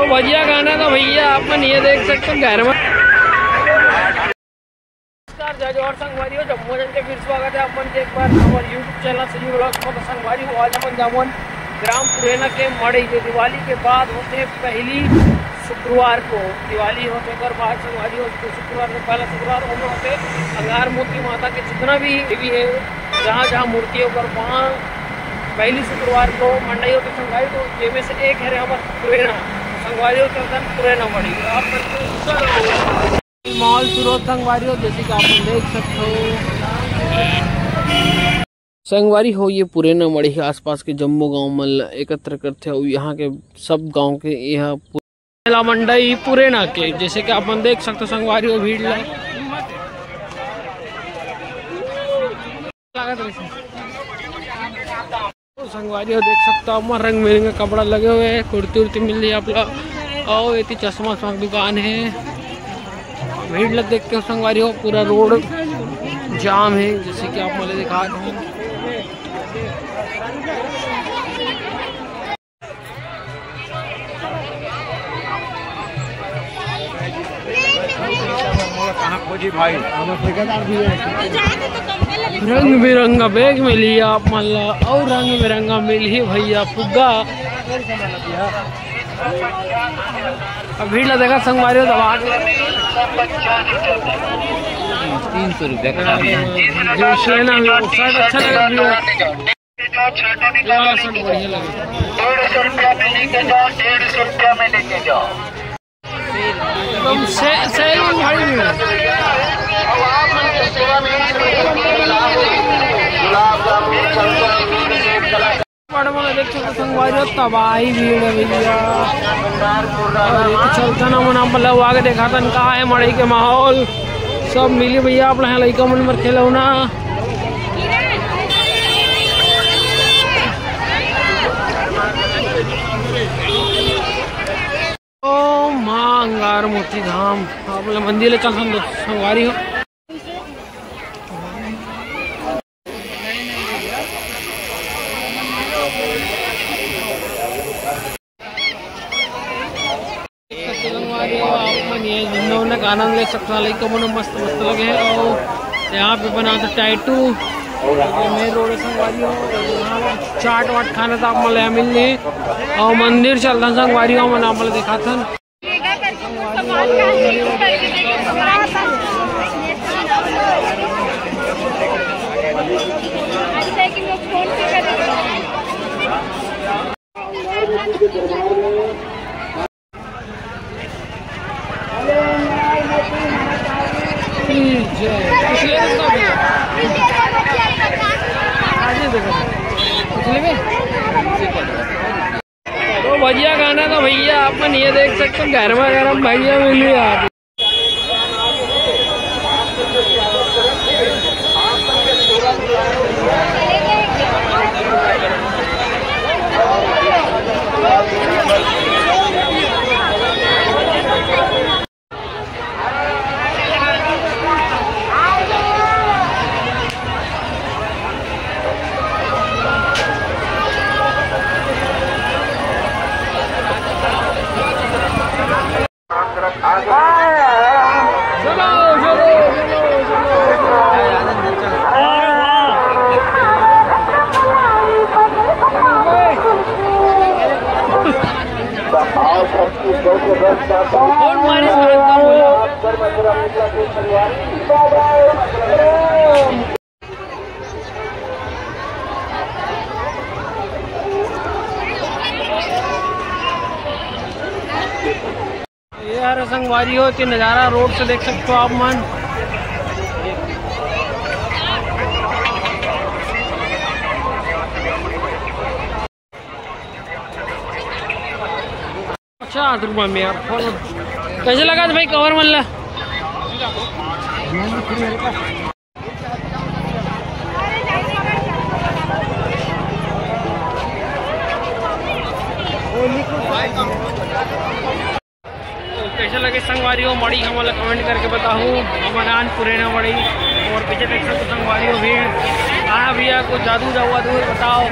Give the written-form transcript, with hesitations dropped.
बढ़िया गाना था भैया, अपन ये देख सकते हैं घर में। जय जोहर संगवारी जम्मू के फिर स्वागत है अपन एक बार हमारे यूट्यूब चैनल संजीव ब्लॉग्स में। संगवारी आज अपन जामुन ग्राम पुरैना के मड़ई जो दिवाली के बाद होते हैं पहली शुक्रवार को, दिवाली होते कर बाद संगवारी होते शुक्रवार में पहला शुक्रवार उनमें होते अंगार मूर्ति माता के जितना भी देवी है जहाँ जहाँ मूर्ति होकर वहाँ पहली शुक्रवार को मंडई होती संगवारी। तो ये में से एक है हमारा पुरैना संगवारी होते पुरैना मड़ई। आप मॉल सूरत संगवारी हो जैसे कि आप देख सकते हो संगवारी हो। ये पुरैना मड़ई के आसपास के जम्मू गांव में एकत्र करते हो। यहाँ के सब गांव के यह मेला मंडई पुरैना के जैसे कि आप देख सकते हो संगवारी हो भीड़ संगवारी हो देख सकते हो। रंग बिरंगे कपड़ा लगे हुए हैं, कुर्ती उर्ती मिल रही है आप लोग। और ये चश्मा की दुकान है, भीड़ लग देखते हो संगवारी हो। पूरा रोड जाम है जैसे कि आप मुझे दिखा रहे हैं। रंग बिरंगा बैग में लिया आप मल्ला और रंग बिरंगा मिल ही भैया फुग्गा। अब भीड़ लगेगा संगवारी हो दबा 300 रुपये का जो शेना शर्ट अच्छा लगा। 150 रुपया में लेके जाओ, 150 रुपया में लेके जाओ। एकदम सेल में भाई देख सकते संगवारी तबाही भीड़ है भैया। चलता ना मना मतलब आगे देखा था कहा है मड़ई के माहौल सब मिली भैया। अपना लड़का मन पर खेलो ना ओ माँ अंगार मोती धाम आप मंदिर चल संगवारी हो। आप आनंद ले सकते हैं। लड़का मन मस्त मस्त लगे हैं। और यहाँ पे बना था टैटू मेन रोड संगवारी हो। चाट वाट खाना था आप मल मिल रही और मंदिर चलता संगवारी हो मन आप देखा था। तो बढ़िया गाना था भैया, अपन ये देख सकते हैं गर्मा गर्म भैया मिली आप। यार संगवारी हो कि नज़ारा रोड से देख सकते हो आप मन। अच्छा 8 रुपये में यार कैसे लगा भाई कवर मल्ला। कैसे लगे संगवारी हो मड़ी हमारा कमेंट करके बताऊँ। हमारा पुरैना मड़ी और पीछे देख सकते संगवारी हो भीड़। हाँ भैया कुछ जादू जावा दूर बताओ।